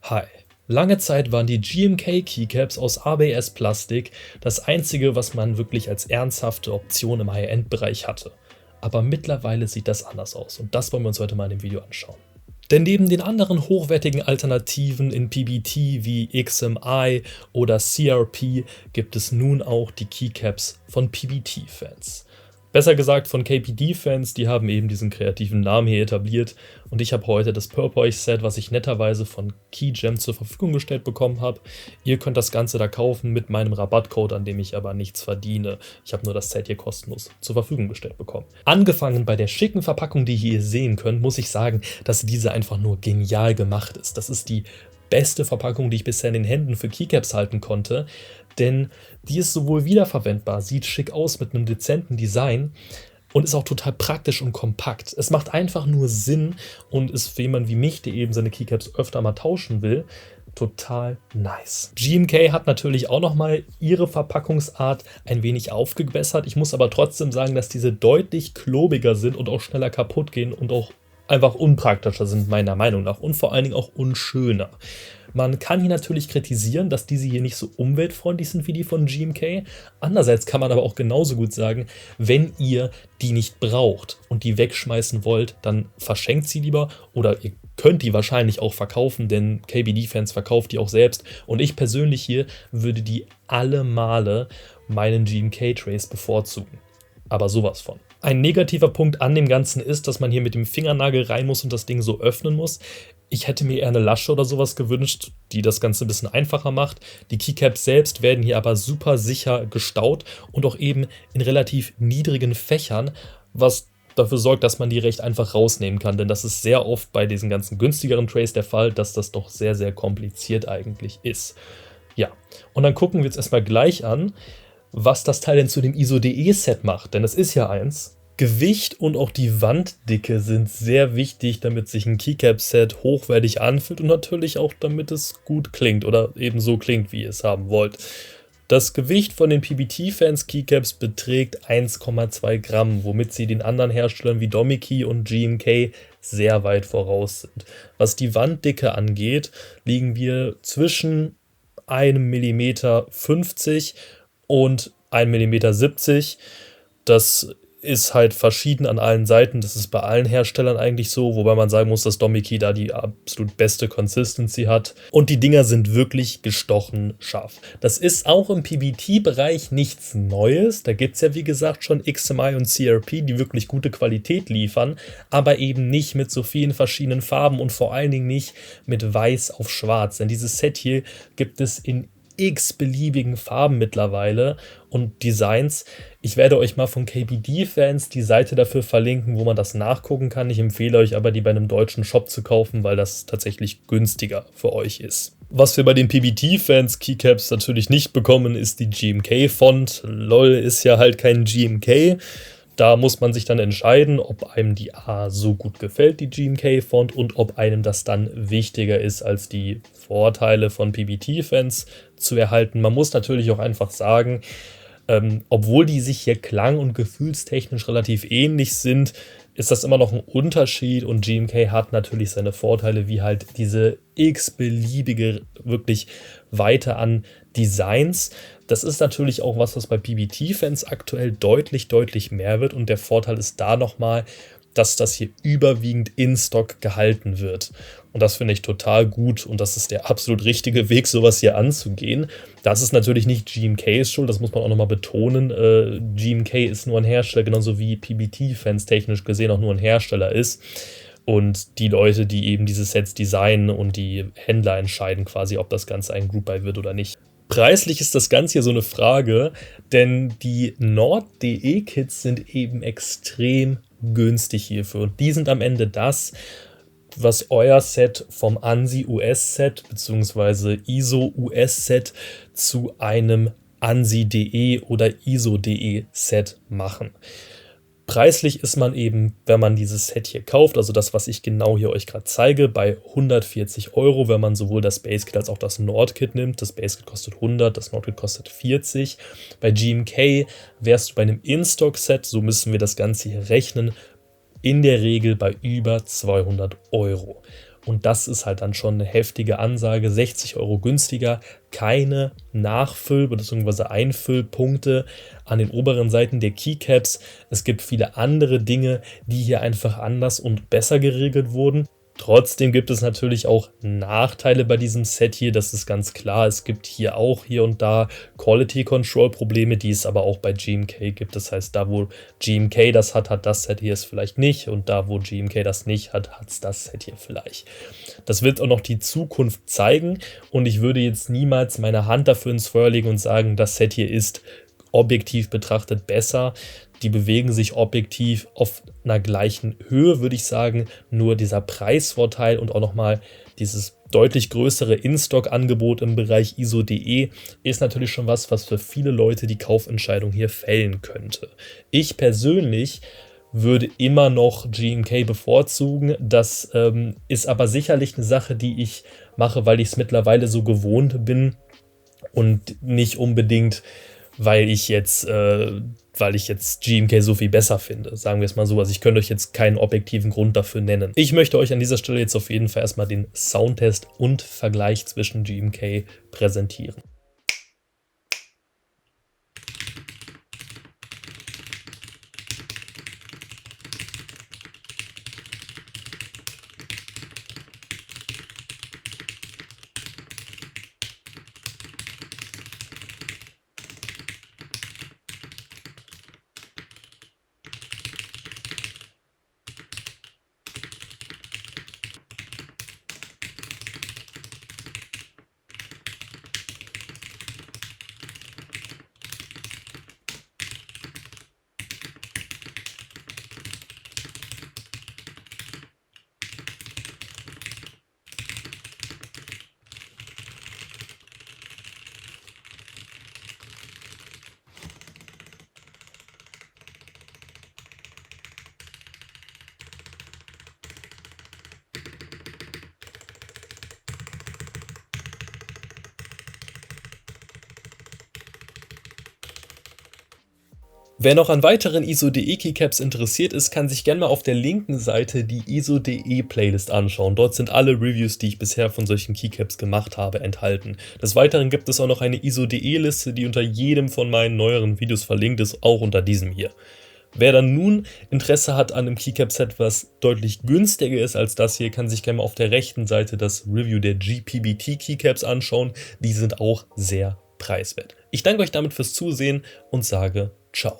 Hi. Lange Zeit waren die GMK Keycaps aus ABS-Plastik das einzige, was man wirklich als ernsthafte Option im High-End-Bereich hatte. Aber mittlerweile sieht das anders aus und das wollen wir uns heute mal in dem Video anschauen. Denn neben den anderen hochwertigen Alternativen in PBT wie XMI oder CRP gibt es nun auch die Keycaps von PBT-Fans. Besser gesagt von KPD-Fans, die haben eben diesen kreativen Namen hier etabliert und ich habe heute das Purpoise-Set, was ich netterweise von KeyGem zur Verfügung gestellt bekommen habe. Ihr könnt das Ganze da kaufen mit meinem Rabattcode, an dem ich aber nichts verdiene. Ich habe nur das Set hier kostenlos zur Verfügung gestellt bekommen. Angefangen bei der schicken Verpackung, die ihr hier sehen könnt, muss ich sagen, dass diese einfach nur genial gemacht ist. Das ist die beste Verpackung, die ich bisher in den Händen für Keycaps halten konnte, denn die ist sowohl wiederverwendbar, sieht schick aus mit einem dezenten Design und ist auch total praktisch und kompakt. Es macht einfach nur Sinn und ist für jemanden wie mich, der eben seine Keycaps öfter mal tauschen will, total nice. GMK hat natürlich auch nochmal ihre Verpackungsart ein wenig aufgebessert. Ich muss aber trotzdem sagen, dass diese deutlich klobiger sind und auch schneller kaputt gehen und auch einfach unpraktischer sind, meiner Meinung nach, und vor allen Dingen auch unschöner. Man kann hier natürlich kritisieren, dass diese hier nicht so umweltfreundlich sind wie die von GMK. Andererseits kann man aber auch genauso gut sagen, wenn ihr die nicht braucht und die wegschmeißen wollt, dann verschenkt sie lieber oder ihr könnt die wahrscheinlich auch verkaufen, denn KBD-Fans verkauft die auch selbst. Und ich persönlich hier würde die alle Male meinen GMK-Trays bevorzugen. Aber sowas von. Ein negativer Punkt an dem Ganzen ist, dass man hier mit dem Fingernagel rein muss und das Ding so öffnen muss. Ich hätte mir eher eine Lasche oder sowas gewünscht, die das Ganze ein bisschen einfacher macht. Die Keycaps selbst werden hier aber super sicher gestaut und auch eben in relativ niedrigen Fächern, was dafür sorgt, dass man die recht einfach rausnehmen kann. Denn das ist sehr oft bei diesen ganzen günstigeren Trays der Fall, dass das doch sehr, sehr kompliziert eigentlich ist. Ja, und dann gucken wir uns erstmal gleich an, was das Teil denn zu dem ISO-DE-Set macht, denn es ist ja eins. Gewicht und auch die Wanddicke sind sehr wichtig, damit sich ein Keycap-Set hochwertig anfühlt und natürlich auch, damit es gut klingt oder eben so klingt, wie ihr es haben wollt. Das Gewicht von den PBT-Fans Keycaps beträgt 1,2 Gramm, womit sie den anderen Herstellern wie Domiki und GMK sehr weit voraus sind. Was die Wanddicke angeht, liegen wir zwischen 1,50 mm und 1,70 mm. Das ist halt verschieden an allen Seiten. Das ist bei allen Herstellern eigentlich so, wobei man sagen muss, dass Domiki da die absolut beste Consistency hat. Und die Dinger sind wirklich gestochen scharf. Das ist auch im PBT-Bereich nichts Neues. Da gibt es ja wie gesagt schon XMI und CRP, die wirklich gute Qualität liefern, aber eben nicht mit so vielen verschiedenen Farben und vor allen Dingen nicht mit weiß auf schwarz. Denn dieses Set hier gibt es in x-beliebigen Farben mittlerweile und Designs. Ich werde euch mal von KBD-Fans die Seite dafür verlinken, wo man das nachgucken kann. Ich empfehle euch aber, die bei einem deutschen Shop zu kaufen, weil das tatsächlich günstiger für euch ist. Was wir bei den PBT-Fans Keycaps natürlich nicht bekommen, ist die GMK-Font. LOL ist ja halt kein GMK. Da muss man sich dann entscheiden, ob einem die A so gut gefällt, die GMK-Font, und ob einem das dann wichtiger ist, als die Vorteile von PBT-Fans zu erhalten. Man muss natürlich auch einfach sagen, obwohl die sich hier klang- und gefühlstechnisch relativ ähnlich sind, ist das immer noch ein Unterschied und GMK hat natürlich seine Vorteile, wie halt diese x-beliebige wirklich Weite an Designs. Das ist natürlich auch was bei PBT-Fans aktuell deutlich mehr wird und der Vorteil ist da nochmal, dass das hier überwiegend in Stock gehalten wird. Und das finde ich total gut und das ist der absolut richtige Weg, sowas hier anzugehen. Das ist natürlich nicht GMKs Schuld, das muss man auch nochmal betonen. GMK ist nur ein Hersteller, genauso wie PBT-Fans technisch gesehen auch nur ein Hersteller ist. Und die Leute, die eben diese Sets designen und die Händler entscheiden quasi, ob das Ganze ein Group Buy wird oder nicht. Preislich ist das Ganze hier so eine Frage, denn die Nord.de-Kits sind eben extrem günstig hierfür. Und die sind am Ende das, was euer Set vom ANSI US-Set bzw. ISO US-Set zu einem ANSI.de oder ISO.de-Set machen. Preislich ist man eben, wenn man dieses Set hier kauft, also das, was ich genau hier euch gerade zeige, bei 140 €, wenn man sowohl das Base-Kit als auch das Nord-Kit nimmt. Das Base-Kit kostet 100, das Nord-Kit kostet 40. Bei GMK wärst du bei einem In-Stock-Set, so müssen wir das Ganze hier rechnen, in der Regel bei über 200 €. Und das ist halt dann schon eine heftige Ansage, 60 Euro günstiger, keine Nachfüll- bzw. Einfüllpunkte an den oberen Seiten der Keycaps. Es gibt viele andere Dinge, die hier einfach anders und besser geregelt wurden. Trotzdem gibt es natürlich auch Nachteile bei diesem Set hier, das ist ganz klar. Es gibt hier und da Quality Control Probleme, die es aber auch bei GMK gibt. Das heißt, da wo GMK das hat das Set hier es vielleicht nicht, und da wo GMK das nicht hat es das Set hier vielleicht. Das wird auch noch die Zukunft zeigen, und ich würde jetzt niemals meine Hand dafür ins Feuer legen und sagen, das Set hier ist objektiv betrachtet besser. Die bewegen sich objektiv auf einer gleichen Höhe, würde ich sagen. Nur dieser Preisvorteil und auch nochmal dieses deutlich größere In-Stock-Angebot im Bereich ISO.de ist natürlich schon was für viele Leute die Kaufentscheidung hier fällen könnte. Ich persönlich würde immer noch GMK bevorzugen. Das ist aber sicherlich eine Sache, die ich mache, weil ich es mittlerweile so gewohnt bin und nicht unbedingt, weil ich jetzt GMK so viel besser finde. Sagen wir es mal so. Also ich könnte euch jetzt keinen objektiven Grund dafür nennen. Ich möchte euch an dieser Stelle jetzt auf jeden Fall erstmal den Soundtest und Vergleich zwischen GMK präsentieren. Wer noch an weiteren ISO.de Keycaps interessiert ist, kann sich gerne mal auf der linken Seite die ISO.de Playlist anschauen. Dort sind alle Reviews, die ich bisher von solchen Keycaps gemacht habe, enthalten. Des Weiteren gibt es auch noch eine ISO.de Liste, die unter jedem von meinen neueren Videos verlinkt ist, auch unter diesem hier. Wer dann nun Interesse hat an einem Keycap-Set, was deutlich günstiger ist als das hier, kann sich gerne mal auf der rechten Seite das Review der GPBT Keycaps anschauen. Die sind auch sehr preiswert. Ich danke euch damit fürs Zusehen und sage ciao.